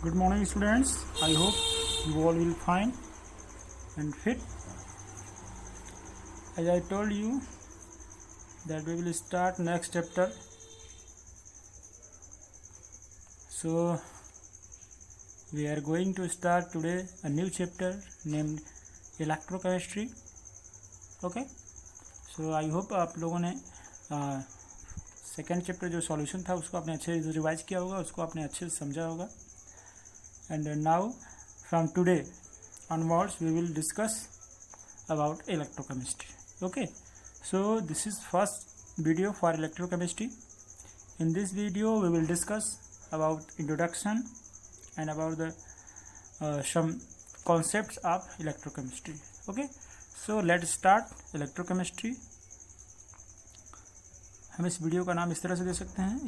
Good morning, students. I hope you all will fine and fit. As I told you that we will start next chapter. So we are going to start today a new chapter named electrochemistry. Okay. So I hope आप लोगों ने second chapter जो solution था उसको आपने अच्छे से revise किया होगा, उसको आपने अच्छे से समझा होगा. And now from today onwards we will discuss about electrochemistry. Okay, so this is first video for electrochemistry. In this video we will discuss about introduction and about the some concepts of electrochemistry. Okay, so let's start electrochemistry. हम इस video का नाम इस तरह से दे सकते हैं,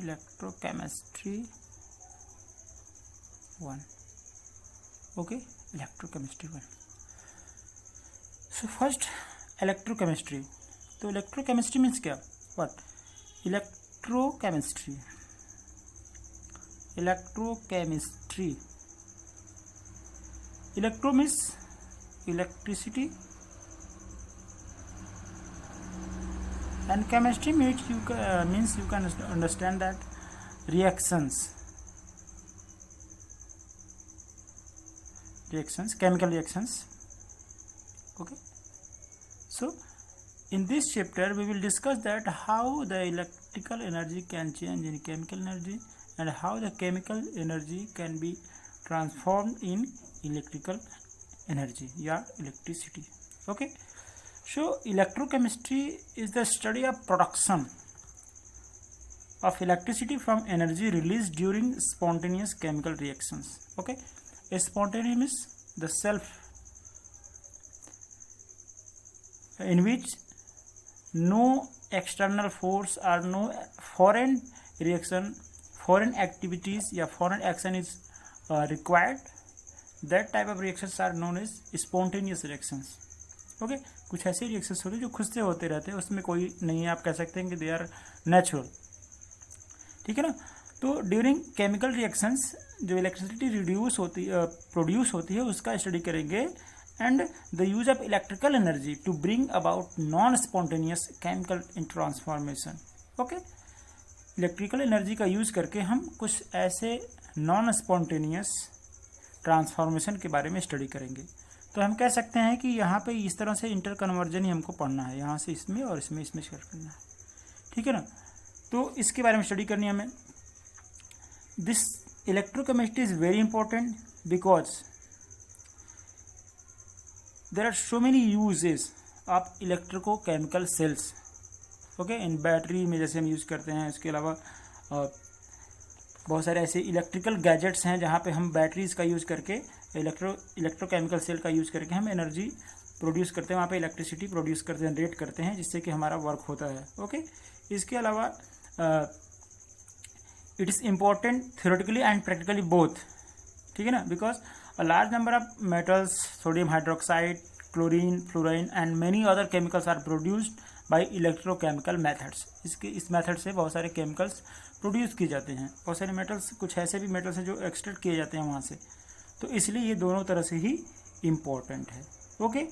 electrochemistry 1. Okay, electrochemistry 1. So first electrochemistry. तो electrochemistry means क्या? What? Electrochemistry. Electro means electricity, and chemistry means you can understand that reactions, chemical reactions. Okay, so in this chapter we will discuss that how the electrical energy can change in chemical energy and how the chemical energy can be transformed in electrical energy, electricity. Okay, so electrochemistry is the study of production of electricity from energy released during spontaneous chemical reactions. Okay, a spontaneous means the self in which no external force or no foreign reaction, foreign activities या foreign action is required. That type of reactions are known as spontaneous reactions. Okay, कुछ ऐसे reactions होते हैं जो खुद से होते रहते हैं, उसमें कोई नहीं है, आप कह सकते हैं कि दे आर नेचुरल. ठीक है ना. तो ड्यूरिंग केमिकल रिएक्शंस जो इलेक्ट्रिसिटी प्रोड्यूस होती है उसका स्टडी करेंगे. And the use of electrical energy to bring about non spontaneous chemical in transformation. Okay, electrical energy का यूज करके हम कुछ ऐसे नॉन स्पॉन्टेनियस ट्रांसफॉर्मेशन के बारे में स्टडी करेंगे. तो हम कह सकते हैं कि यहाँ पे इस तरह से इंटर कन्वर्जन ही हमको पढ़ना है, यहाँ से इसमें और इसमें करना है. ठीक है ना. तो इसके बारे में स्टडी करनी है हमें. This electrochemistry is very important because there are so many uses of electrochemical cells. Okay, इन बैटरी में जैसे हम यूज़ करते हैं. इसके अलावा बहुत सारे ऐसे इलेक्ट्रिकल गैजेट्स हैं जहाँ पे हम बैटरीज का यूज़ करके इलेक्ट्रोकेमिकल सेल का यूज़ करके हम एनर्जी प्रोड्यूस करते हैं, वहाँ पे इलेक्ट्रिसिटी प्रोड्यूस करते हैं, जनरेट करते हैं, जिससे कि हमारा वर्क होता है. ओके, इसके अलावा it is important theoretically and practically both. ठीक है ना. Because a large number of metals, sodium hydroxide, chlorine, fluorine and many other chemicals are produced by electrochemical methods. इस मेथड से बहुत सारे केमिकल्स प्रोड्यूस किए जाते हैं. बहुत सारे मेटल्स, कुछ ऐसे भी मेटल्स हैं जो एक्सट्रैक्ट किए जाते हैं वहाँ से. तो इसलिए ये दोनों तरह से ही इम्पोर्टेंट है. Okay,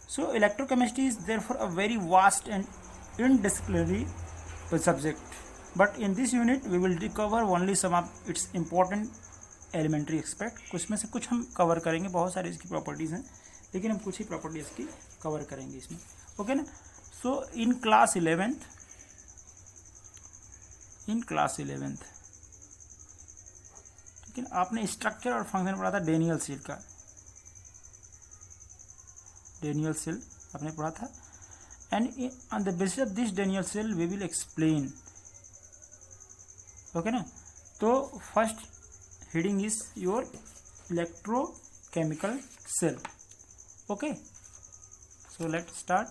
so electrochemistry is therefore a very vast and interdisciplinary subject, but in this unit we will recover only some of its important elementary expect. कुछ में से कुछ हम कवर करेंगे, बहुत सारी इसकी प्रॉपर्टीज़ हैं, लेकिन हम कुछ ही प्रॉपर्टीज़ की कवर करेंगे इसमें. ओके ना. सो इन क्लास 11th लेकिन आपने स्ट्रक्चर और फंक्शन पढ़ा था डेनियल सेल का. डेनियल सेल आपने पढ़ा था. And on the basis of this Daniel cell we will explain. Okay ना. तो first heading is your electrochemical cell. Okay, so let start.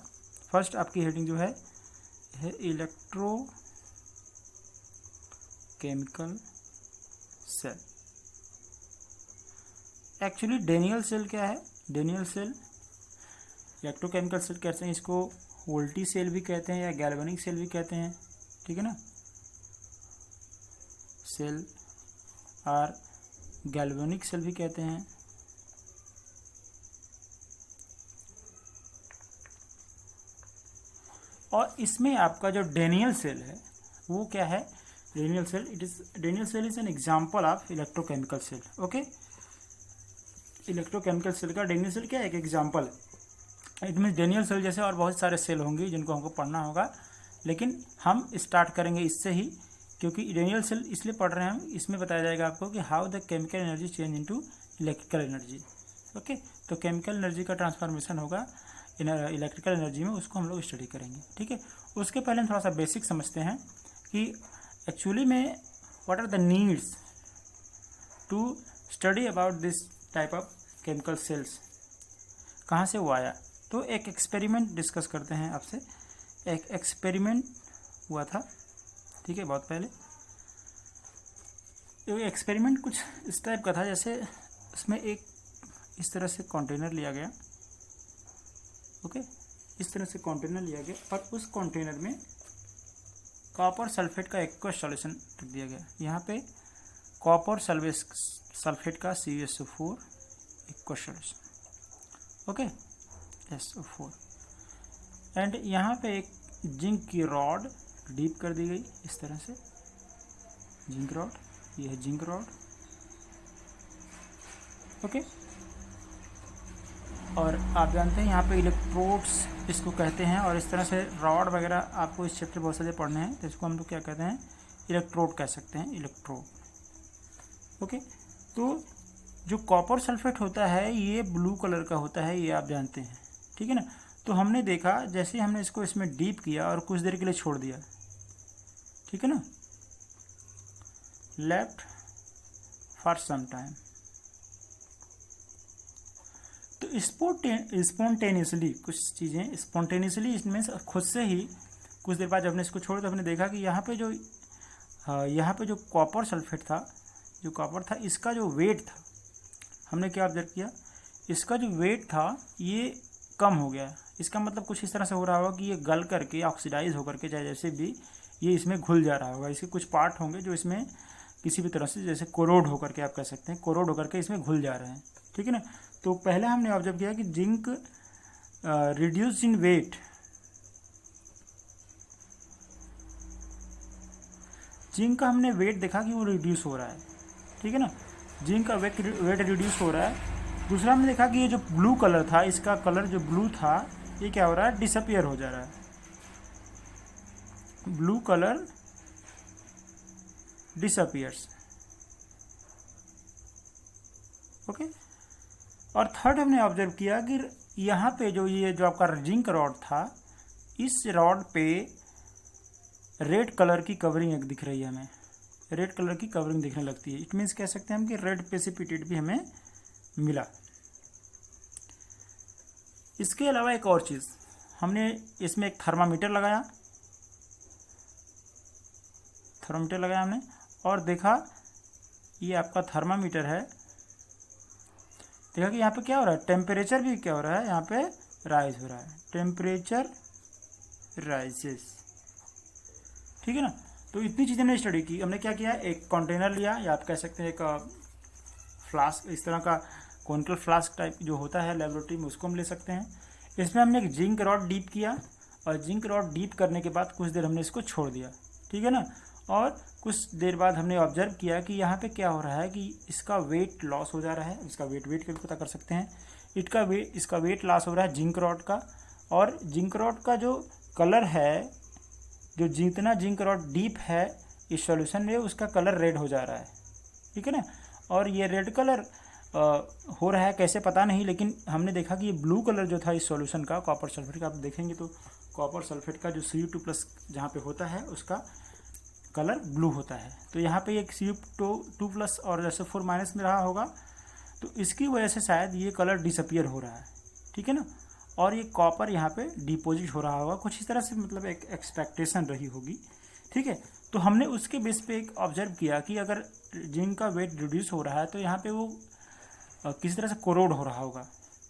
First आपकी हेडिंग जो है electrochemical cell. Actually Daniel cell क्या है? डेनियल सेल इलेक्ट्रोकेमिकल सेल कहते हैं, इसको वोल्टी सेल भी कहते हैं या गैल्वेनिक सेल भी कहते हैं, ठीक है ना। सेल और गैल्वेनिक सेल भी कहते हैं। और इसमें आपका जो डेनियल सेल है वो क्या है? Daniel cell, Daniel cell is an example of electrochemical cell. Okay, electrochemical cell का डेनियल सेल क्या है? एक एग्जांपल है। इट मीन्स डेनियल सेल जैसे और बहुत सारे सेल होंगे जिनको हमको पढ़ना होगा, लेकिन हम स्टार्ट करेंगे इससे ही, क्योंकि डेनियल सेल इसलिए पढ़ रहे हैं हम, इसमें बताया जाएगा आपको कि how the chemical energy change into electrical energy. Okay, तो केमिकल एनर्जी का ट्रांसफॉर्मेशन होगा इलेक्ट्रिकल एनर्जी में, उसको हम लोग स्टडी करेंगे, ठीक है। उसके पहले हम थोड़ा सा बेसिक समझते हैं कि एक्चुअली में what are the needs to study about this type of chemical cells, कहाँ से वो आया। तो एक एक्सपेरिमेंट डिस्कस करते हैं आपसे। एक एक्सपेरिमेंट हुआ था, ठीक है, बहुत पहले। ये एक्सपेरिमेंट कुछ इस टाइप का था, जैसे इसमें एक इस तरह से कंटेनर लिया गया, ओके, इस तरह से कंटेनर लिया गया और उस कंटेनर में कॉपर सल्फेट का एक्वस सॉल्यूशन रख दिया गया। यहाँ पे कॉपर सल्फेट का CuSO4 aqueous solution, okay, SO4, and यहाँ पे एक जिंक की रॉड डीप कर दी गई इस तरह से, जिंक रॉड, ये है जिंक रॉड, ओके। और आप जानते हैं यहाँ पे इलेक्ट्रोड्स इसको कहते हैं, और इस तरह से रॉड वगैरह आपको इस चैप्टर बहुत सारे पढ़ने हैं, तो इसको हम लोग क्या कहते हैं? इलेक्ट्रोड कह सकते हैं, इलेक्ट्रोड, ओके। तो जो कॉपर सल्फेट होता है ये ब्लू कलर का होता है, ये आप जानते हैं, ठीक है ना। तो हमने देखा जैसे हमने इसको इसमें डीप किया और कुछ देर के लिए छोड़ दिया, ठीक है ना, लेफ्ट फॉर सम टाइम, तो स्पॉन्टेनियसली कुछ चीज़ें स्पॉन्टेनियसली, इसमें खुद से ही कुछ देर बाद जब हमने इसको छोड़ा तो हमने देखा कि यहाँ पे जो कॉपर सल्फेट था, जो कॉपर था, इसका जो वेट था, हमने क्या ऑब्जर्व किया? इसका जो वेट था ये कम हो गया। इसका मतलब कुछ इस तरह से हो रहा होगा कि ये गल करके ऑक्सीडाइज होकर के, चाहे जैसे भी, ये इसमें घुल जा रहा होगा। इसके कुछ पार्ट होंगे जो इसमें किसी भी तरह से, जैसे कोरोड होकर के, आप कह सकते हैं कोरोड होकर के इसमें घुल जा रहे हैं, ठीक है ना। तो पहले हमने ऑब्जर्व किया कि zinc reduce in weight, zinc का हमने वेट देखा कि वो रिड्यूस हो रहा है, ठीक है ना, जिंक का वेट रिड्यूस हो रहा है। दूसरा हमने देखा कि ये जो ब्लू कलर था, इसका कलर जो ब्लू था, ये क्या हो रहा है? डिसअपियर हो जा रहा है, ब्लू कलर डिसअपियर्स, ओके। और थर्ड हमने ऑब्जर्व किया कि यहाँ पे ये जो आपका जिंक रॉड था, इस रॉड पे रेड कलर की कवरिंग एक दिख रही है, हमें रेड कलर की कवरिंग दिखने लगती है। इट मीन्स कह सकते हैं हम कि रेड प्रेसिपिटेट भी हमें मिला। इसके अलावा एक और चीज़, हमने इसमें एक थर्मामीटर लगाया हमने, और देखा ये आपका थर्मामीटर है, देखा कि यहाँ पे क्या हो रहा है? टेम्परेचर भी क्या हो रहा है? यहाँ पे राइज हो रहा है, टेम्परेचर राइजेस, ठीक है ना। तो इतनी चीज़ें हमने स्टडी की। हमने क्या किया? एक कंटेनर लिया, या आप कह सकते हैं एक फ्लास्क, इस तरह का कॉन्टल फ्लास्क टाइप जो होता है लेबोरेटरी में, उसको हम ले सकते हैं। इसमें हमने एक जिंक रॉड डीप किया, और जिंक रॉड डीप करने के बाद कुछ देर हमने इसको छोड़ दिया, ठीक है ना। और कुछ देर बाद हमने ऑब्जर्व किया कि यहाँ पे क्या हो रहा है कि इसका वेट लॉस हो जा रहा है। इसका वेट करके पता कर सकते हैं। इसका वेट लॉस हो रहा है जिंक रॉड का, और जिंक रॉड का जो कलर है, जो जितना जिंक रॉड डीप है इस सॉल्यूशन में, उसका कलर रेड हो जा रहा है, ठीक है ना। और ये रेड कलर हो रहा है कैसे पता नहीं, लेकिन हमने देखा कि ये ब्लू कलर जो था इस सॉल्यूशन का, कॉपर सल्फेट का, आप देखेंगे तो कॉपर सल्फेट का जो Cu2+ जहाँ पे होता है उसका कलर ब्लू होता है। तो यहाँ पे एक Cu2+ और SO4- में रहा होगा, तो इसकी वजह से शायद ये कलर डिसअपियर हो रहा है, ठीक है ना। और ये कॉपर यहाँ पे डिपॉजिट हो रहा होगा, कुछ इस तरह से, मतलब एक एक्सपेक्टेशन रही होगी, ठीक है। तो हमने उसके बेस पे एक ऑब्जर्व किया कि अगर जिंक का वेट रिड्यूस हो रहा है तो यहाँ पे वो किसी तरह से कोरोड हो रहा होगा,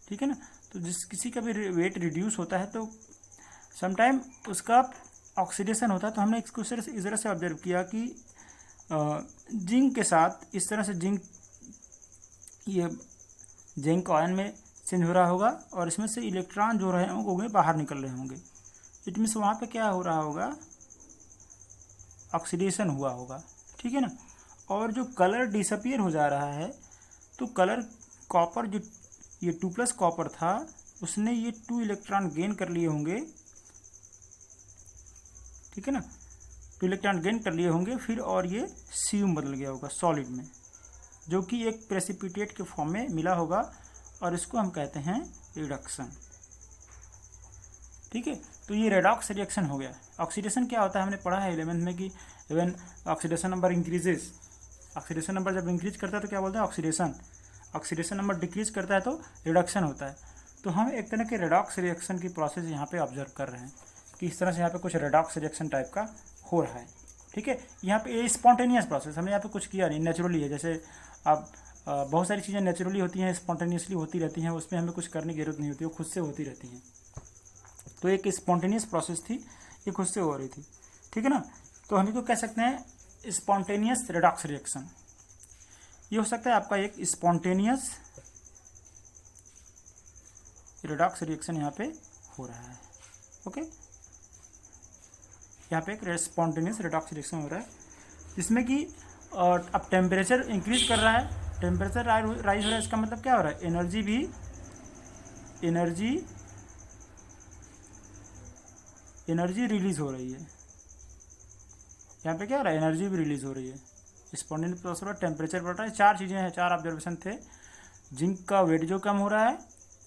ठीक है ना। तो जिस किसी का भी वेट रिड्यूस होता है तो समटाइम उसका ऑक्सीडेशन होता है। तो हमने इसको इस तरह से ऑब्जर्व किया कि जिंक के साथ इस तरह से ये जिंक आयन में चेंज हो रहा होगा और इसमें से इलेक्ट्रॉन जो रहे होंगे बाहर निकल रहे होंगे। इट मीन्स वहाँ पे क्या हो रहा होगा, ऑक्सीडेशन हुआ होगा, ठीक है ना। और जो कलर डिसअपियर हो जा रहा है तो कलर कॉपर, जो ये 2+ कॉपर था उसने ये 2 इलेक्ट्रॉन गेन कर लिए होंगे, ठीक है ना। 2 इलेक्ट्रॉन गेन कर लिए होंगे फिर, और ये सीयम बदल गया होगा सॉलिड में, जो कि एक प्रेसिपिटेट के फॉर्म में मिला होगा और इसको हम कहते हैं रिडक्शन, ठीक है। तो ये रेडॉक्स रिएक्शन हो गया। ऑक्सीडेशन क्या होता है, हमने पढ़ा है 11th में कि even oxidation number increases, oxidation number जब इंक्रीज करता है तो क्या बोलते हैं ऑक्सीडेशन, ऑक्सीडेशन नंबर डिक्रीज करता है तो रिडक्शन होता है। तो हम एक तरह के रेडॉक्स रिएक्शन की प्रोसेस यहाँ पे ऑब्जर्व कर रहे हैं कि इस तरह से यहाँ पे कुछ रेडॉक्स रिएक्शन टाइप का हो रहा है, ठीक है। यहाँ पे ये स्पॉन्टेनियस प्रोसेस, हमने यहाँ पे कुछ किया नहीं, नेचुरली है। जैसे अब बहुत सारी चीज़ें नेचुरली होती हैं, स्पॉन्टेनियसली होती रहती हैं, उसमें हमें कुछ करने की जरूरत नहीं होती, वो खुद से होती रहती हैं। तो एक स्पॉन्टेनियस प्रोसेस थी, ये खुद से हो रही थी, ठीक है ना। तो हम इसको कह सकते हैं स्पॉन्टेनियस रेडॉक्स रिएक्शन। ये हो सकता है आपका एक स्पॉन्टेनियस रेडॉक्स रिएक्शन यहाँ पे हो रहा है, ओके। यहाँ पे एक स्पॉन्टेनियस रेडॉक्स रिएक्शन हो रहा है जिसमें कि अब टेम्परेचर इंक्रीज कर रहा है, टेम्परेचर राइज हो रहा है। इसका मतलब क्या हो रहा है, एनर्जी रिलीज हो रही है। यहाँ पे क्या हो रहा है, एनर्जी भी रिलीज हो रही है। स्पॉन्टेनियस प्रोसेस में टेम्परेचर बढ़ रहा है। 4 चीज़ें हैं, 4 ऑब्जर्वेशन थे। जिंक का वेट जो कम हो रहा है,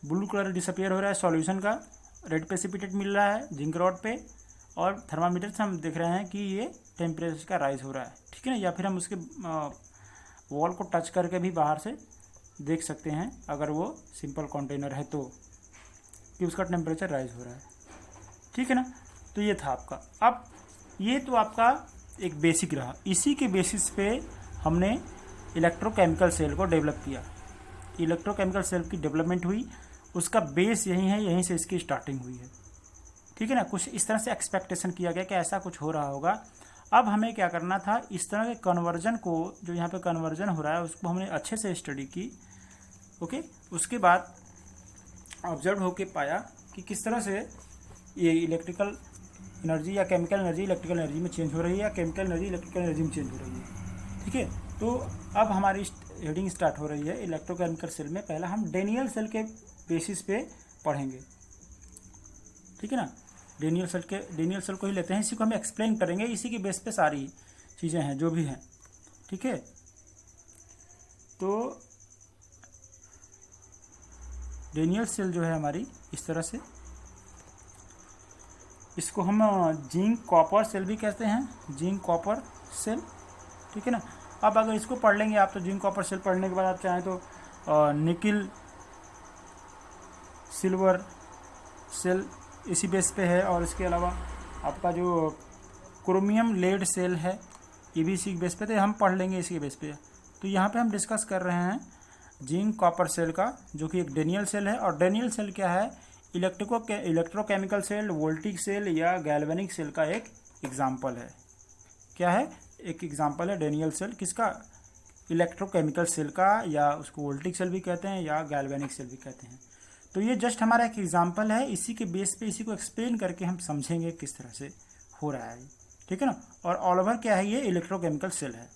ब्लू कलर डिसअपियर हो रहा है सॉल्यूशन का, रेड प्रेसिपिटेट मिल रहा है जिंक रॉड पे, और थर्मामीटर से हम देख रहे हैं कि ये टेम्परेचर का राइज हो रहा है, ठीक है ना। या फिर हम उसके वॉल को टच करके भी बाहर से देख सकते हैं अगर वो सिंपल कंटेनर है तो, कि उसका टेम्परेचर राइज हो रहा है, ठीक है ना। तो ये था आपका। अब ये तो आपका एक बेसिक रहा। इसी के बेसिस पे हमने इलेक्ट्रोकेमिकल सेल को डेवलप किया। इलेक्ट्रोकेमिकल सेल की डेवलपमेंट हुई, उसका बेस यही है, यहीं से इसकी स्टार्टिंग हुई है, ठीक है ना। कुछ इस तरह से एक्सपेक्टेशन किया गया कि ऐसा कुछ हो रहा होगा। अब हमें क्या करना था, इस तरह के कन्वर्जन को, जो यहाँ पे कन्वर्जन हो रहा है उसको हमने अच्छे से स्टडी की, ओके। उसके बाद ऑब्जर्व होके पाया कि किस तरह से ये इलेक्ट्रिकल एनर्जी या केमिकल एनर्जी इलेक्ट्रिकल एनर्जी में चेंज हो रही है, या केमिकल एनर्जी इलेक्ट्रिकल एनर्जी में चेंज हो रही है, ठीक है। तो अब हमारी हेडिंग स्टार्ट हो रही है इलेक्ट्रोकेमिकल सेल में। पहला हम डेनियल सेल के बेसिस पे पढ़ेंगे, ठीक है ना। डेनियल सेल को ही लेते हैं, इसी को हम एक्सप्लेन करेंगे, इसी के बेस पे सारी चीज़ें हैं जो भी हैं, ठीक है। तो डेनियल सेल जो है हमारी इस तरह से, इसको हम जिंक कॉपर सेल भी कहते हैं, जिंक कॉपर सेल, ठीक है ना। अब अगर इसको पढ़ लेंगे आप तो जिंक कॉपर सेल पढ़ने के बाद आप चाहें तो निकिल सिल्वर सेल इसी बेस पे है, और इसके अलावा आपका जो क्रोमियम लेड सेल है ये भी इसी बेस पे, तो हम पढ़ लेंगे इसी बेस पे। तो यहाँ पे हम डिस्कस कर रहे हैं जिंक कॉपर सेल का, जो कि एक डेनियल सेल है। और डेनियल सेल क्या है, इलेक्ट्रोकेमिकल सेल, वोल्टिक सेल या गैल्वेनिक सेल का एक एग्जाम्पल है। क्या है, एक एग्जाम्पल है डेनियल सेल, किसका, इलेक्ट्रोकेमिकल सेल का, या उसको वोल्टिक सेल भी कहते हैं या गैल्वेनिक सेल भी कहते हैं। तो ये जस्ट हमारा एक एग्जाम्पल है, इसी के बेस पे इसी को एक्सप्लेन करके हम समझेंगे किस तरह से हो रहा है, ठीक है ना। और ऑल ओवर क्या है, ये इलेक्ट्रोकेमिकल सेल है।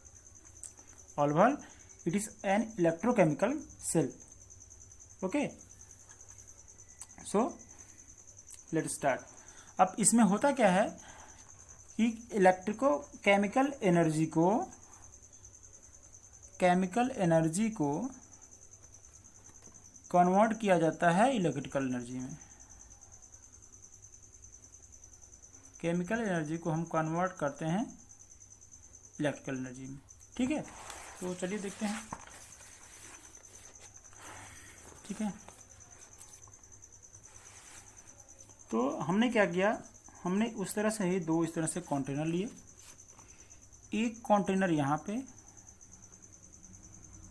All over it is an electrochemical cell, okay. So let start. अब इसमें होता क्या है कि केमिकल एनर्जी को कन्वर्ट किया जाता है इलेक्ट्रिकल एनर्जी में। केमिकल एनर्जी को हम कन्वर्ट करते हैं इलेक्ट्रिकल एनर्जी में, ठीक है। तो चलिए देखते हैं, ठीक है। तो हमने क्या किया, हमने उस तरह से ही 2 इस तरह से कंटेनर लिए। एक कंटेनर यहाँ पे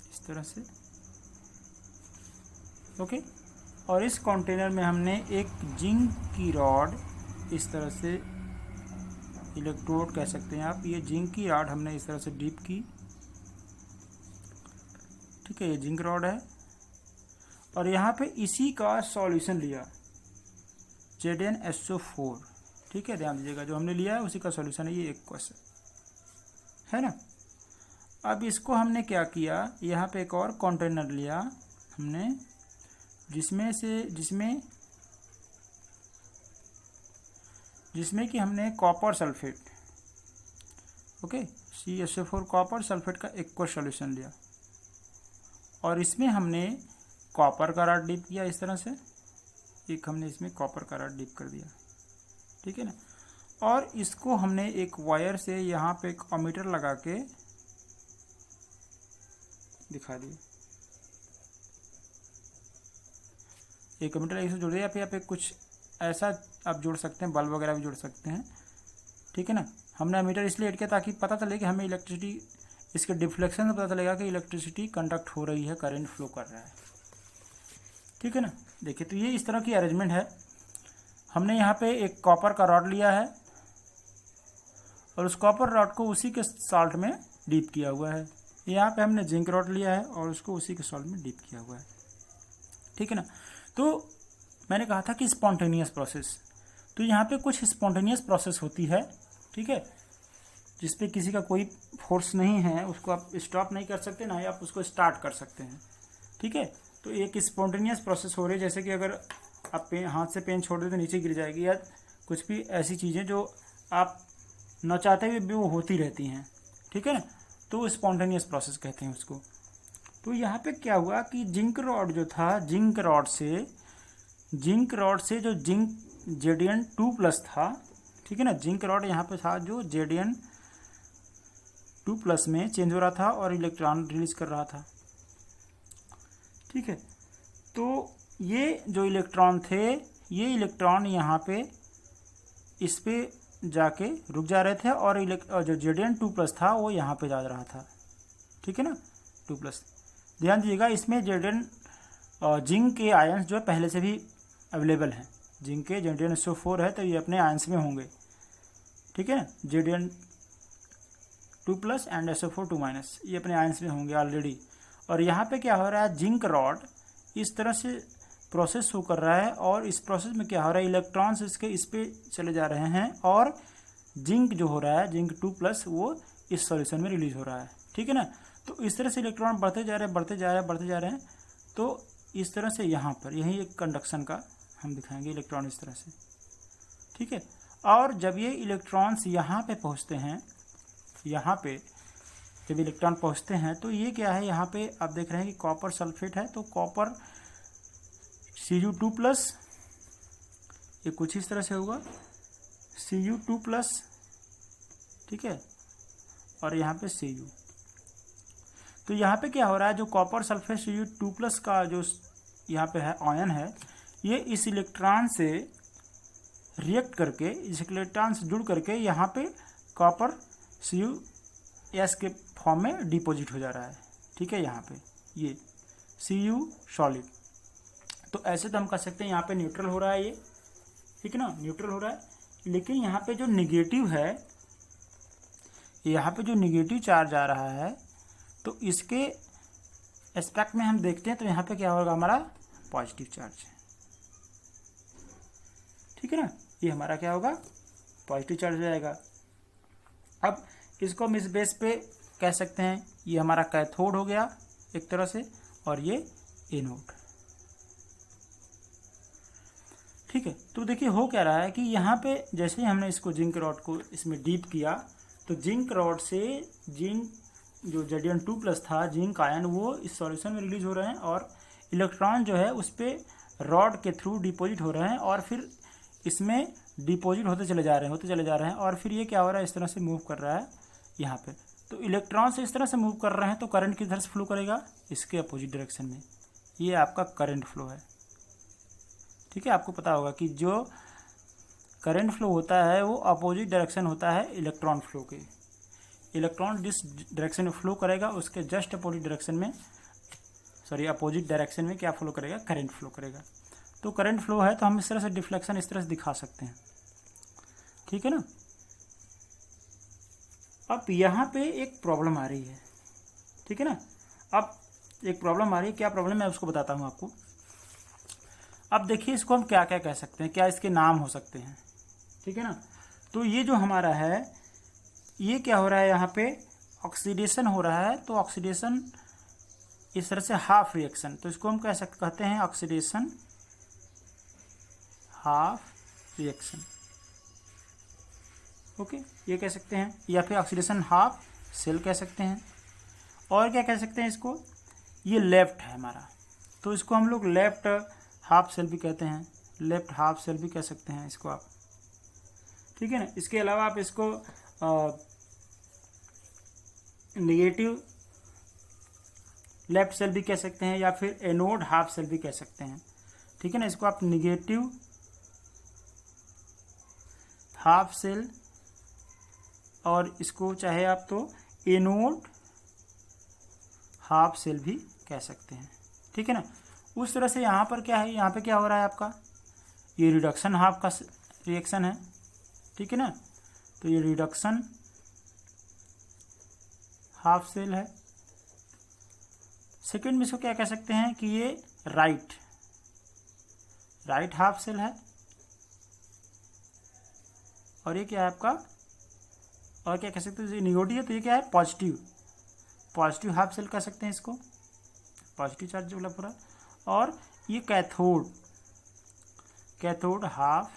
इस तरह से, ओके। और इस कंटेनर में हमने एक जिंक की रॉड, इस तरह से इलेक्ट्रोड कह सकते हैं आप, ये जिंक की रॉड हमने इस तरह से डीप की, ठीक है, ये जिंक रॉड है। और यहाँ पे इसी का सॉल्यूशन लिया ZnSO4, ठीक है, ध्यान दीजिएगा, जो हमने लिया है उसी का सॉल्यूशन है ये एक्वस है ना। अब इसको हमने क्या किया, यहाँ पे एक और कंटेनर लिया हमने, जिसमें कि हमने copper sulphate, okay, CaSO4 copper sulphate का एक्वस सॉल्यूशन लिया, और इसमें हमने कॉपर का रॉड डिप किया इस तरह से, एक हमने इसमें कॉपर का रॉड डिप कर दिया, ठीक है ना। और इसको हमने एक वायर से यहाँ पे एक अमीटर लगा के दिखा दिया, एक अमीटर ऐसे जोड़ दिया, या फिर आप कुछ ऐसा आप जोड़ सकते हैं, बल्ब वगैरह भी जोड़ सकते हैं, ठीक है ना। हमने अमीटर इसलिए ऐड किया ताकि पता चले कि हमें इलेक्ट्रिसिटी, इसके डिफ्लेक्शन से पता चलेगा कि इलेक्ट्रिसिटी कंडक्ट हो रही है, करंट फ्लो कर रहा है, ठीक है ना। देखिए, तो ये इस तरह की अरेंजमेंट है। हमने यहाँ पे एक कॉपर का रॉड लिया है और उस कॉपर रॉड को उसी के सॉल्ट में डीप किया हुआ है। यहाँ पे हमने जिंक रॉड लिया है और उसको उसी के सॉल्ट में डीप किया हुआ है, ठीक है ना। तो मैंने कहा था कि स्पॉन्टेनियस प्रोसेस, तो यहाँ पे कुछ स्पॉन्टेनियस प्रोसेस होती है, ठीक है, जिसपे किसी का कोई फोर्स नहीं है, उसको आप स्टॉप नहीं कर सकते, ना ही आप उसको स्टार्ट कर सकते हैं, ठीक है। तो एक स्पॉन्टेनियस प्रोसेस हो रही है, जैसे कि अगर आप हाथ से पेन छोड़ दें तो नीचे गिर जाएगी, या कुछ भी ऐसी चीज़ें जो आप न चाहते हुए भी वो होती रहती हैं, ठीक है ना, तो स्पॉन्टेनियस प्रोसेस कहते हैं उसको। तो यहाँ पे क्या हुआ कि जिंक रॉड जो था, जिंक रॉड से जो जिंक Zn2+ था, ठीक है ना, जिंक रॉड यहाँ पे था जो Zn2+ में चेंज हो रहा था और इलेक्ट्रॉन रिलीज कर रहा था, ठीक है। तो ये जो इलेक्ट्रॉन थे, ये इलेक्ट्रॉन यहाँ पे इस पे जाके रुक जा रहे थे, और जो Zn2+ था वो यहाँ पे जा रहा था, ठीक है ना, 2+। ध्यान दीजिएगा, इसमें जिंक के आयंस जो पहले से भी अवेलेबल हैं, जिंक के ZnSO4 है तो ये अपने आयंस में होंगे, ठीक है ना, Zn2+ एंड SO4 2-, ये अपने आयंस में होंगे ऑलरेडी। और यहाँ पे क्या हो रहा है, जिंक रॉड इस तरह से प्रोसेस हो कर रहा है, और इस प्रोसेस में क्या हो रहा है, इलेक्ट्रॉन्स इसके इस पे चले जा रहे हैं, और जिंक जो हो रहा है, Zn2+, वो इस सॉल्यूशन में रिलीज हो रहा है, ठीक है ना। तो इस तरह से इलेक्ट्रॉन बढ़ते जा रहे हैं। तो इस तरह से यहाँ पर यही एक कंडक्शन का हम दिखाएंगे, इलेक्ट्रॉन इस तरह से, ठीक है। और जब ये इलेक्ट्रॉन्स यहाँ पे पहुँचते हैं, यहाँ पे जब इलेक्ट्रॉन पहुँचते हैं तो ये क्या है, यहाँ पे आप देख रहे हैं कि कॉपर सल्फेट है, तो कॉपर Cu2+, ये कुछ इस तरह से होगा, Cu2+, ठीक है, और यहाँ पे Cu। तो यहाँ पे क्या हो रहा है, जो कॉपर सल्फेट Cu2+ का जो यहाँ पे है आयन है, ये इस इलेक्ट्रॉन से रिएक्ट करके, इस इलेक्ट्रॉन से जुड़ करके यहाँ पे कॉपर Cu के फॉर्म में डिपॉजिट हो जा रहा है, ठीक है, यहाँ पे ये Cu सॉलिड। तो ऐसे तो हम कह सकते हैं यहाँ पे न्यूट्रल हो रहा है ये, ठीक है ना, न्यूट्रल हो रहा है। लेकिन यहाँ पे जो निगेटिव है, यहाँ पे जो निगेटिव चार्ज आ रहा है, तो इसके एस्पेक्ट में हम देखते हैं तो यहाँ पे क्या होगा, हमारा पॉजिटिव चार्ज, ठीक है ना, ये हमारा क्या होगा, पॉजिटिव चार्ज हो जाएगा। अब इसको हम इस बेस पे कह सकते हैं, ये हमारा कैथोड हो गया एक तरह से, और ये एनोड, ठीक है। तो देखिए हो क्या रहा है कि यहाँ पे जैसे ही हमने इसको जिंक रॉड को इसमें डीप किया, तो जिंक रॉड से जिंक जो Zn2+ था, जिंक आयन, वो इस सॉल्यूशन में रिलीज हो रहे हैं, और इलेक्ट्रॉन जो है उस पर रॉड के थ्रू डिपॉजिट हो रहे हैं, और फिर इसमें डिपॉजिट होते चले जा रहे हैं, और फिर ये क्या हो रहा है, इस तरह से मूव कर रहा है यहाँ पे। तो इलेक्ट्रॉन से इस तरह से मूव कर रहे हैं, तो करंट किधर से फ्लो करेगा, इसके अपोजिट डायरेक्शन में, ये आपका करंट फ्लो है, ठीक है। आपको पता होगा कि जो करंट फ्लो होता है वो अपोजिट डायरेक्शन होता है इलेक्ट्रॉन फ्लो के। इलेक्ट्रॉन जिस डायरेक्शन में फ्लो करेगा उसके जस्ट अपोजिट डायरेक्शन में अपोजिट डायरेक्शन में क्या फ्लो करेगा, करंट फ्लो करेगा। तो करंट फ्लो है तो हम इस तरह से डिफ्लेक्शन इस तरह से दिखा सकते हैं, ठीक है ना। अब यहाँ पे एक प्रॉब्लम आ रही है, ठीक है ना। अब एक प्रॉब्लम आ रही है, क्या प्रॉब्लम है उसको बताता हूँ आपको। अब देखिए इसको हम क्या क्या कह सकते हैं, क्या इसके नाम हो सकते हैं, ठीक है ना। तो ये जो हमारा है ये क्या हो रहा है, यहाँ पे ऑक्सीडेशन हो रहा है। तो ऑक्सीडेशन इस तरह से हाफ रिएक्शन, तो इसको हम कहते हैं ऑक्सीडेशन हाफ रिएक्शन, ओके, ये कह सकते हैं। या फिर ऑक्सीडेशन हाफ सेल कह सकते हैं। और क्या कह सकते हैं इसको, ये लेफ्ट है हमारा, तो इसको हम लोग लेफ्ट हाफ सेल भी कहते हैं, लेफ्ट हाफ सेल भी कह सकते हैं इसको आप, ठीक है ना। इसके अलावा आप इसको नेगेटिव लेफ्ट सेल भी कह सकते हैं, या फिर एनोड हाफ सेल भी कह सकते हैं, ठीक है ना। इसको आप नेगेटिव हाफ सेल, और इसको चाहे आप तो एनोड हाफ सेल भी कह सकते हैं, ठीक है ना। उस तरह से यहाँ पर क्या है, यहाँ पे क्या हो रहा है आपका, ये रिडक्शन हाफ का रिएक्शन है, ठीक है ना। तो ये रिडक्शन हाफ सेल है। सेकेंड में इसको क्या कह सकते हैं कि ये राइट हाफ सेल है। और ये क्या है आपका, और क्या कह सकते हैं, ये निगेटिव है तो ये क्या है, पॉजिटिव हाफ सेल कह सकते हैं इसको, पॉजिटिव चार्ज वाला पूरा। और ये कैथोड हाफ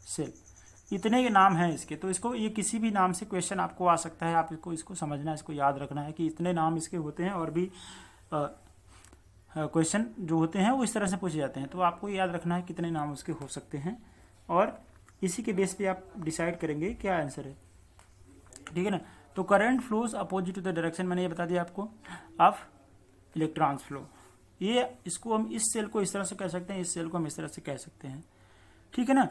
सेल, इतने के नाम हैं इसके। तो इसको ये किसी भी नाम से क्वेश्चन आपको आ सकता है, आप इसको समझना है, इसको याद रखना है कि इतने नाम इसके होते हैं। और भी क्वेश्चन जो होते हैं वो इस तरह से पूछे जाते हैं, तो आपको याद रखना है कितने नाम उसके हो सकते हैं, और इसी के बेस पे आप डिसाइड करेंगे क्या आंसर है, ठीक है ना। तो current flows opposite to the direction, मैंने ये बता दिया आपको, ऑफ इलेक्ट्रॉन्स फ्लो। ये इसको हम इस सेल को इस तरह से कह सकते हैं, इस सेल को हम इस तरह से कह सकते हैं, ठीक है ना।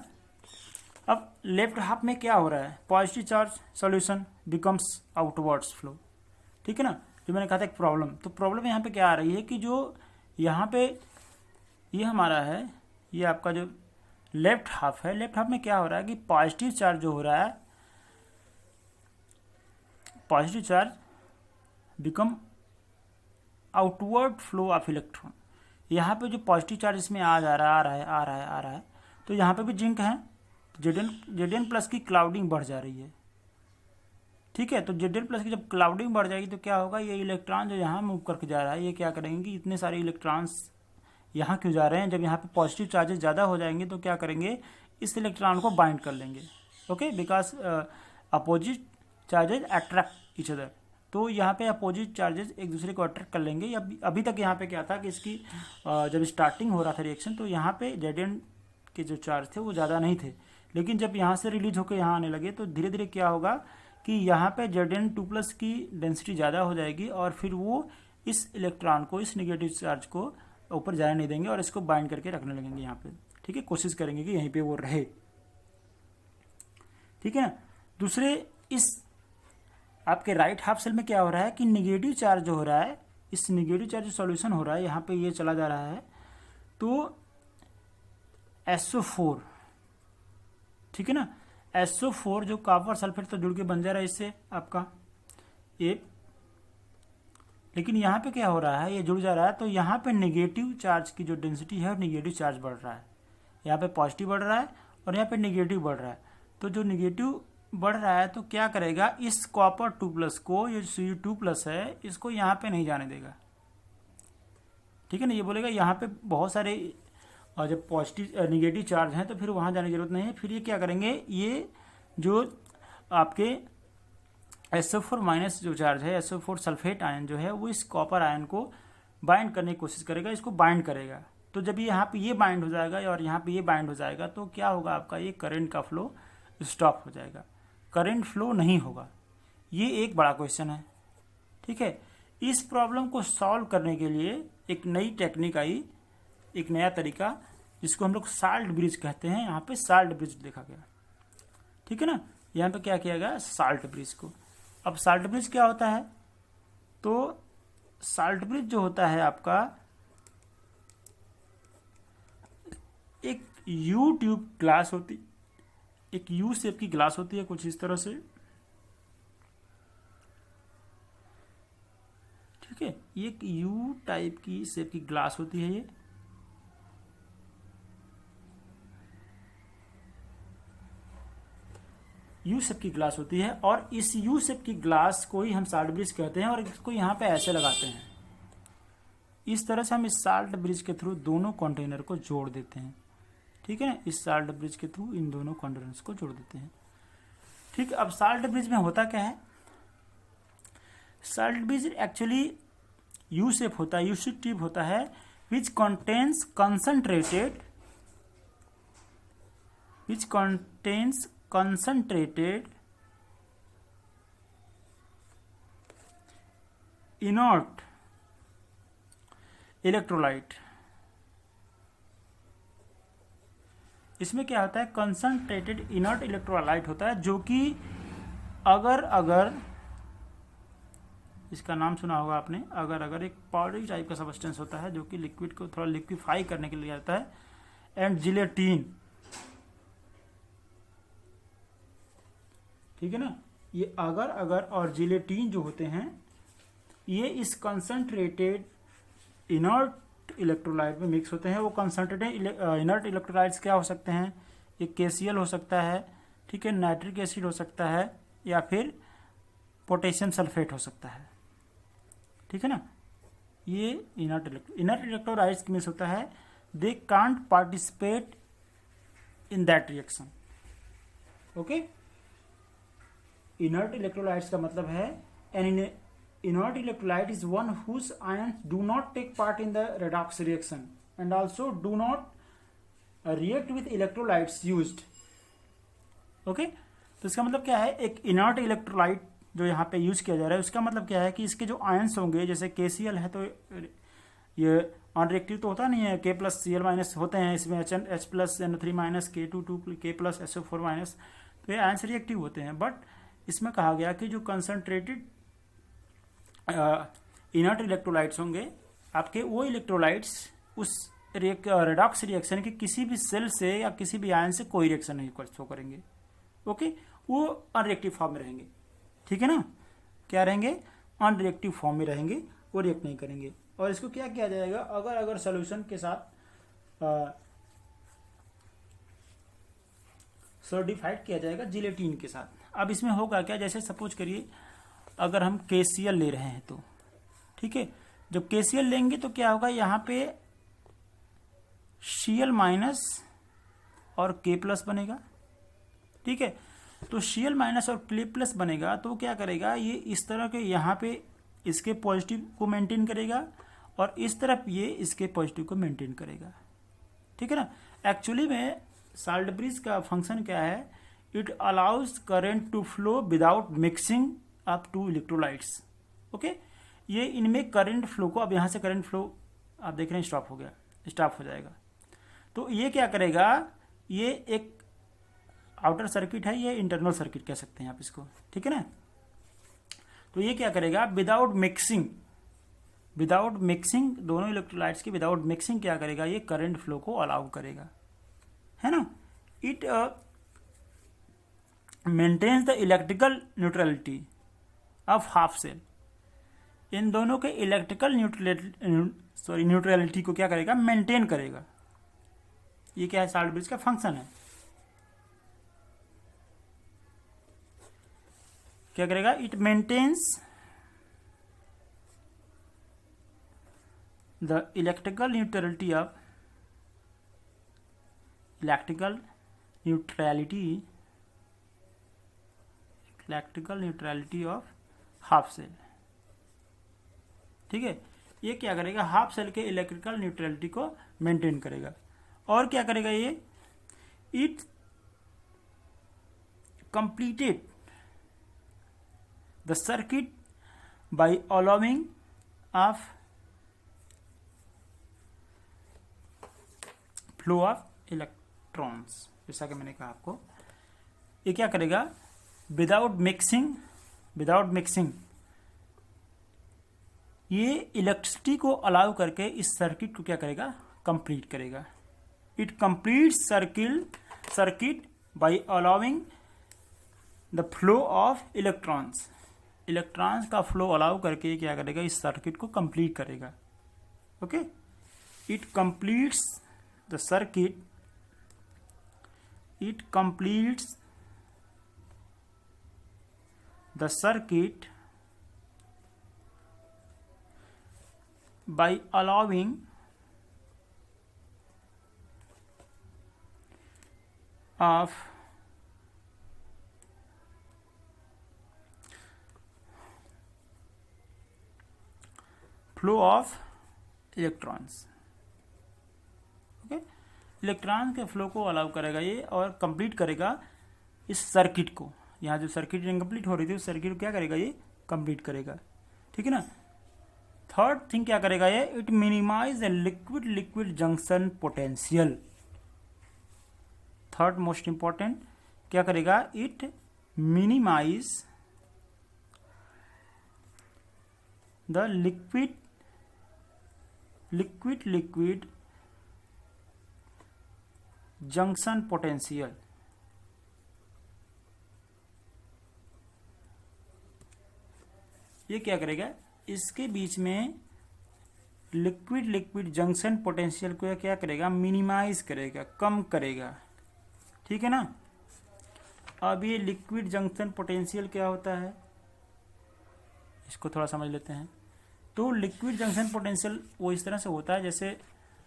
अब लेफ्ट हाफ में क्या हो रहा है, positive charge solution becomes outwards flow, ठीक है ना। जो मैंने कहा था एक प्रॉब्लम, तो प्रॉब्लम यहाँ पे क्या आ रही है कि जो यहाँ पे ये हमारा है, ये आपका जो लेफ्ट हाफ है, लेफ्ट हाफ में क्या हो रहा है कि पॉजिटिव चार्ज जो हो रहा है, positive charge become outward flow of electron. यहाँ पे जो पॉजिटिव चार्ज इसमें आ रहा है, तो यहाँ पे भी जिंक है, Zn प्लस की क्लाउडिंग बढ़ जा रही है, ठीक है। तो Zn प्लस की जब क्लाउडिंग बढ़ जाएगी तो क्या होगा, ये इलेक्ट्रॉन जो यहाँ मूव करके जा रहा है, ये क्या करेंगे कि इतने सारे इलेक्ट्रॉन्स यहाँ क्यों जा रहे हैं, जब यहाँ पे पॉजिटिव चार्जेस ज़्यादा हो जाएंगे तो क्या करेंगे, इस इलेक्ट्रॉन को बाइंड कर लेंगे, okay, because opposite charges attract each other. तो यहाँ पे अपोजिट चार्जेस एक दूसरे को अट्रैक्ट कर लेंगे। अभी तक यहाँ पे क्या था कि इसकी जब स्टार्टिंग हो रहा था रिएक्शन, तो यहाँ पे Zn के जो चार्ज थे वो ज़्यादा नहीं थे, लेकिन जब यहाँ से रिलीज होकर यहाँ आने लगे तो धीरे धीरे क्या होगा कि यहाँ पे Zn2+ की डेंसिटी ज़्यादा हो जाएगी, और फिर वो इस इलेक्ट्रॉन को, इस नेगेटिव चार्ज को ऊपर जाने नहीं देंगे और इसको बाइंड करके रखने लगेंगे यहाँ पे, ठीक है। कोशिश करेंगे कि यहीं पे वो रहे, ठीक है ना। दूसरे इस आपके राइट हाफ सेल में क्या हो रहा है कि निगेटिव चार्ज जो हो रहा है, इस निगेटिव चार्ज सॉल्यूशन हो रहा है, यहाँ पे ये चला जा रहा है, तो SO4, ठीक है ना। SO4 जो कॉपर सल्फेट तो जुड़ के बन जा रहा है इससे आपका ये, लेकिन यहाँ पे क्या हो रहा है, ये जुड़ जा रहा है, तो यहाँ पे नेगेटिव चार्ज की जो डेंसिटी है, नेगेटिव चार्ज बढ़ रहा है, यहाँ पे पॉजिटिव बढ़ रहा है और यहाँ पे नेगेटिव बढ़ रहा है। तो जो नेगेटिव बढ़ रहा है तो क्या करेगा, इस कॉपर 2+ को, ये Cu2+ है, इसको यहाँ पे नहीं जाने देगा, ठीक है ना। ये बोलेगा यहाँ पे बहुत सारे और जब पॉजिटिव नेगेटिव चार्ज हैं तो फिर वहाँ जाने की जरूरत नहीं है। फिर ये क्या करेंगे, ये जो आपके SO4- जो चार्ज है, SO4 सल्फेट आयन जो है, वो इस कॉपर आयन को बाइंड करने की कोशिश करेगा, इसको बाइंड करेगा। तो जब यहाँ पे ये बाइंड हो जाएगा और यहाँ पे ये बाइंड हो जाएगा तो क्या होगा, आपका ये करंट का फ्लो स्टॉप हो जाएगा, करंट फ्लो नहीं होगा। ये एक बड़ा क्वेश्चन है, ठीक है। इस प्रॉब्लम को सॉल्व करने के लिए एक नई टेक्निक आई, एक नया तरीका, जिसको हम लोग साल्ट ब्रिज कहते हैं। यहाँ पे साल्ट ब्रिज देखा गया, ठीक है ना। यहाँ पे क्या किया गया, साल्ट ब्रिज को। अब साल्ट ब्रिज क्या होता है, तो साल्ट ब्रिज जो होता है आपका एक यू ट्यूब ग्लास होती, एक यू शेप की ग्लास होती है कुछ इस तरह से, ठीक है। ये एक यू टाइप की शेप की ग्लास होती है, ये यू शेप की ग्लास होती है, और इस यू शेप की ग्लास को ही हम साल्ट ब्रिज कहते हैं, और इसको यहाँ पे ऐसे लगाते हैं। इस तरह से हम इस साल्ट ब्रिज के थ्रू दोनों कंटेनर को जोड़ देते हैं, ठीक है ना। इस साल्ट ब्रिज के थ्रू इन दोनों कंटेनर्स को जोड़ देते हैं, ठीक है। अब साल्ट ब्रिज में होता क्या है, salt bridge actually U shape होता है, यू शेप ट्यूब होता है, which contains concentrated inert electrolyte। इसमें क्या होता है, कंसंट्रेटेड इनर्ट इलेक्ट्रोलाइट होता है, जो कि अगर इसका नाम सुना होगा आपने, अगर एक पाउडरी टाइप का सब्सटेंस होता है जो कि लिक्विड को थोड़ा लिक्विफाई करने के लिए आता है, एंड जिलेटिन, ठीक है ना। ये अगर और जिलेटिन जो होते हैं, ये इस कंसंट्रेटेड इनर्ट इलेक्ट्रोलाइट में मिक्स होते हैं। वो कंसंट्रेटेड इनर्ट इलेक्ट्रोलाइट्स क्या हो सकते हैं, एक KCl हो सकता है, ठीक है, नाइट्रिक एसिड हो सकता है, या फिर पोटेशियम सल्फेट हो सकता है, ठीक है ना। ये इनर्ट इलेक्ट्रोलाइट्स मिक्स होता है, they can't participate in that reaction, okay. Inert electrolytes का मतलब है N inert electrolyte is one whose ions do not take part in the redox reaction and also do not react with electrolytes used, okay। तो इसका मतलब क्या है, एक inert electrolyte जो यहाँ पे यूज किया जा रहा है, उसका मतलब क्या है कि इसके जो आयंस होंगे, जैसे KCl है तो ये अनरिएक्टिव तो होता नहीं है, K+Cl- होते हैं इसमें, H+NO3- K2 K+SO4-, तो ये आयंस रिएक्टिव होते हैं। बट इसमें कहा गया कि जो कंसंट्रेटेड इनर्ट इलेक्ट्रोलाइट्स होंगे आपके, वो इलेक्ट्रोलाइट्स उस रेडॉक्स रिएक्शन के किसी भी सेल से या किसी भी आयन से कोई रिएक्शन नहीं शो करेंगे, ओके। वो अनरिएक्टिव फॉर्म में रहेंगे, ठीक है ना। क्या रहेंगे, अनरिएक्टिव फॉर्म में रहेंगे, वो रिएक्ट नहीं करेंगे। और इसको क्या किया जाएगा, अगर सोल्यूशन के साथ सर्टिफाइड किया जाएगा जिलेटिन के साथ। अब इसमें होगा क्या, जैसे सपोज करिए अगर हम KCl ले रहे हैं तो, ठीक है, जब KCl लेंगे तो क्या होगा, यहाँ पे Cl- और K+ बनेगा, ठीक है। तो Cl- और K+ बनेगा तो क्या करेगा, ये इस तरह के यहाँ पे इसके पॉजिटिव को मेंटेन करेगा, और इस तरफ ये इसके पॉजिटिव को मेंटेन करेगा, ठीक है ना। एक्चुअली में साल्ट ब्रिज का फंक्शन क्या है, it allows current to flow without mixing up to electrolytes, okay. ये इनमें करंट फ्लो को, अब यहाँ से करंट फ्लो आप देख रहे हैं स्टॉप हो जाएगा। तो ये क्या करेगा, ये एक आउटर सर्किट है, ये इंटरनल सर्किट कह सकते हैं आप इसको, ठीक है ना। तो ये क्या करेगा, विदाउट मिक्सिंग दोनों इलेक्ट्रोलाइट्स की विदाउट मिक्सिंग क्या करेगा, ये करंट फ्लो को अलाउ करेगा, है ना। It maintains the electrical neutrality of half cell. इन दोनों के इलेक्ट्रिकल न्यूट्रलिटी को क्या करेगा, मेंटेन करेगा। ये क्या है, साल्ट ब्रिज का फंक्शन है। क्या करेगा, it maintains the electrical neutrality of half cell, ठीक है। ये क्या करेगा, हाफ सेल के इलेक्ट्रिकल न्यूट्रलिटी को मेंटेन करेगा। और क्या करेगा, ये it completed the circuit by allowing of flow of electrons. जैसा कि मैंने कहा आपको, ये क्या करेगा, विदाउट मिक्सिंग ये इलेक्ट्रिसिटी को अलाउ करके इस सर्किट को क्या करेगा, कंप्लीट करेगा। It completes circuit by allowing the flow of electrons. Electrons का फ्लो अलाउ करके क्या करेगा, इस सर्किट को कंप्लीट करेगा। Okay, it completes the circuit, it completes the circuit by allowing of flow of electrons। Okay, electron के flow को allow करेगा ये और कंप्लीट करेगा इस सर्किट को। यहाँ जो सर्किट इनकम्प्लीट हो रही थी उस सर्किट को क्या करेगा, ये कंप्लीट करेगा। ठीक है ना। थर्ड थिंग क्या करेगा ये, it minimise the liquid liquid junction potential. Third most important क्या करेगा, it minimise the liquid liquid junction potential. ये क्या करेगा, इसके बीच में लिक्विड लिक्विड जंक्शन पोटेंशियल को क्या करेगा, मिनिमाइज करेगा, कम करेगा। ठीक है ना। अब ये लिक्विड जंक्शन पोटेंशियल क्या होता है, इसको थोड़ा समझ लेते हैं। तो लिक्विड जंक्शन पोटेंशियल वो इस तरह से होता है, जैसे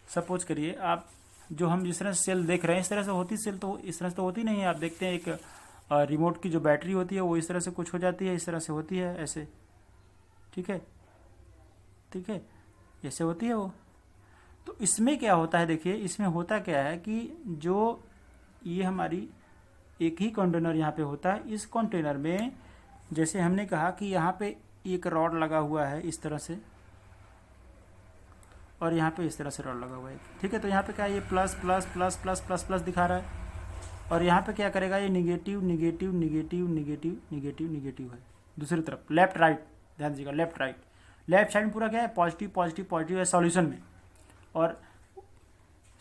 सपोज करिए आप, जो हम जिस तरह से सेल देख रहे हैं इस तरह से होती सेल, तो इस तरह से तो होती नहीं है। आप देखते हैं एक रिमोट की जो बैटरी होती है वो इस तरह से कुछ हो जाती है, इस तरह से होती है ऐसे। ठीक है, ठीक है, ऐसे होती है वो। तो इसमें क्या होता है, देखिए इसमें होता क्या है कि जो ये हमारी एक ही कंटेनर यहाँ पे होता है, इस कंटेनर में जैसे हमने कहा कि यहाँ पे एक रॉड लगा हुआ है इस तरह से, और यहाँ पे इस तरह से रॉड लगा हुआ है। ठीक है, तो यहाँ पे क्या है, ये plus plus plus plus plus plus दिखा रहा है, और यहाँ पे क्या करेगा, ये negative negative negative negative negative negative है। दूसरी तरफ लेफ्ट राइट, ध्यान दीजिएगा, लेफ्ट राइट, लेफ्ट साइड में पूरा क्या है, पॉजिटिव पॉजिटिव पॉजिटिव है सॉल्यूशन में, और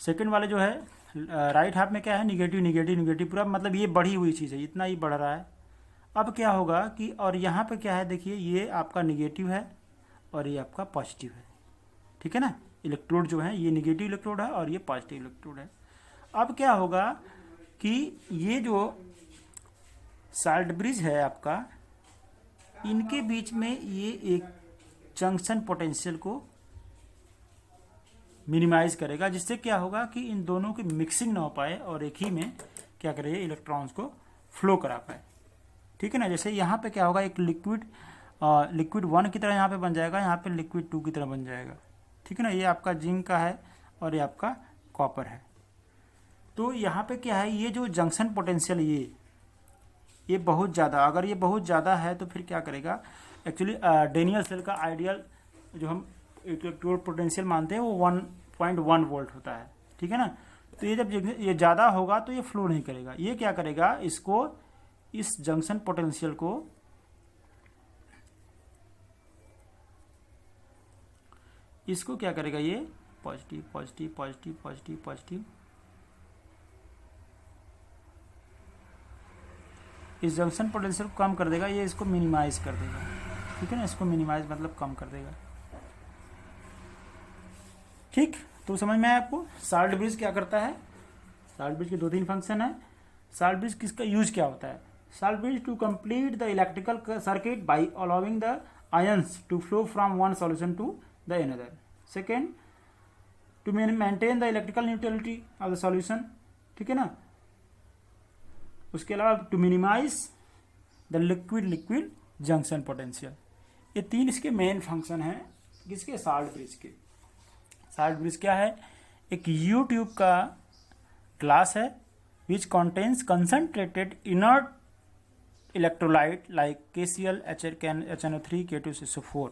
सेकंड वाले जो है राइट हाफ में क्या है, निगेटिव निगेटिव निगेटिव पूरा, मतलब ये बढ़ी हुई चीज़ है, इतना ही बढ़ रहा है। अब क्या होगा कि, और यहाँ पे क्या है, देखिए ये आपका निगेटिव है और ये आपका पॉजिटिव है। ठीक है ना, इलेक्ट्रोड जो है ये निगेटिव इलेक्ट्रोड है और ये पॉजिटिव इलेक्ट्रोड है। अब क्या होगा कि ये जो साल्ट ब्रिज है आपका, इनके बीच में ये एक जंक्शन पोटेंशियल को मिनिमाइज करेगा, जिससे क्या होगा कि इन दोनों की मिक्सिंग ना हो पाए और एक ही में क्या करे, इलेक्ट्रॉन्स को फ्लो करा पाए। ठीक है ना। जैसे यहाँ पे क्या होगा, एक लिक्विड 1 की तरह यहाँ पे बन जाएगा, यहाँ पे लिक्विड 2 की तरह बन जाएगा। ठीक है ना। ये आपका जिंक का है और ये आपका कॉपर है। तो यहाँ पे क्या है, ये जो जंक्शन पोटेंशियल ये बहुत ज़्यादा, अगर ये बहुत ज़्यादा है तो फिर क्या करेगा, एक्चुअली डेनियल सेल का आइडियल जो हम इलेक्ट्रोड पोटेंशियल मानते हैं वो 1.1 वोल्ट होता है। ठीक है ना। तो ये जब ये ज़्यादा होगा तो ये फ्लो नहीं करेगा। ये क्या करेगा, इसको, इस जंक्शन पोटेंशियल को इसको क्या करेगा, ये positive positive positive positive positive, इस जंक्शन पोटेंशियल को कम कर देगा, ये इसको मिनिमाइज कर देगा। ठीक है ना, इसको मिनिमाइज मतलब कम कर देगा। ठीक, तो समझ में आया आपको। साल्ट ब्रिज क्या करता है, साल्ट ब्रिज के 2-3 फंक्शन है। साल्ट ब्रिज किसका यूज क्या होता है, salt bridge to complete the electrical circuit by allowing the ions to flow from one solution to the another. Second, to maintain the electrical neutrality of the solution. ठीक है ना। उसके अलावा to minimize the liquid liquid junction potential. ये 3 इसके main function हैं किसके, salt bridge के। साल्ट ब्रिज क्या है, एक यूट्यूब का ग्लास है which contains concentrated inert electrolyte like KCl, HNO3, K2SO4।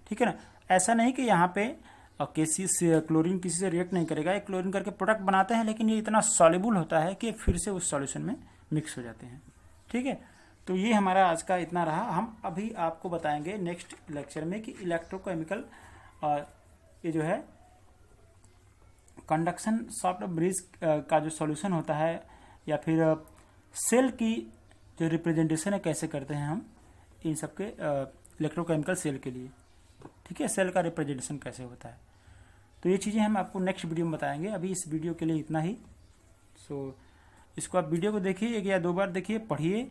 ठीक है ना। ऐसा नहीं कि यहाँ पे क्लोरीन किसी से रिएक्ट नहीं करेगा, ये क्लोरीन करके प्रोडक्ट बनाते हैं, लेकिन ये इतना सॉल्युबल होता है कि फिर से उस सॉल्यूशन में मिक्स हो जाते हैं। ठीक है। तो ये हमारा आज का इतना रहा। हम अभी आपको बताएंगे नेक्स्ट लेक्चर में कि इलेक्ट्रोकेमिकल ये जो है कंडक्शन सॉफ्ट ब्रिज का जो सॉल्यूशन होता है या फिर सेल की जो रिप्रेजेंटेशन है कैसे करते हैं हम इन सब के इलेक्ट्रोकेमिकल सेल के लिए, ठीक है, सेल का रिप्रेजेंटेशन कैसे होता है। तो ये चीज़ें हम आपको नेक्स्ट वीडियो में बताएंगे। अभी इस वीडियो के लिए इतना ही। सो इसको आप वीडियो को देखिए 1 या 2 बार देखिए, पढ़िए,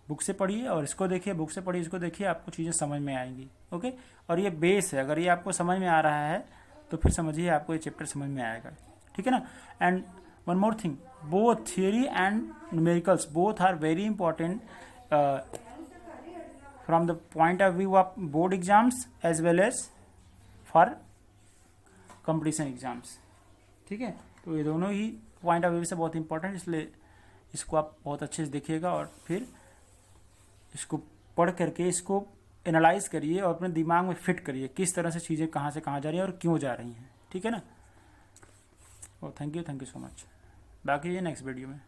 बुक से पढ़िए, और इसको देखिए, बुक से पढ़िए, इसको देखिए, आपको चीज़ें समझ में आएंगी। ओके, और ये बेस है, अगर ये आपको समझ में आ रहा है तो फिर समझिए आपको ये चैप्टर समझ में आएगा, ठीक है ना। And one more thing, both theory and numericals both are very important from the point of view of board exams as well as for competition exams, ठीक है। तो ये दोनों ही पॉइंट ऑफ व्यू से बहुत इंपॉर्टेंट, इसलिए इसको आप बहुत अच्छे से देखिएगा और फिर इसको पढ़ करके इसको एनालाइज करिए और अपने दिमाग में फिट करिए किस तरह से चीज़ें कहाँ से कहाँ जा रही हैं और क्यों जा रही हैं, ठीक है ना। और थैंक यू सो मच। बाकी ये नेक्स्ट वीडियो में।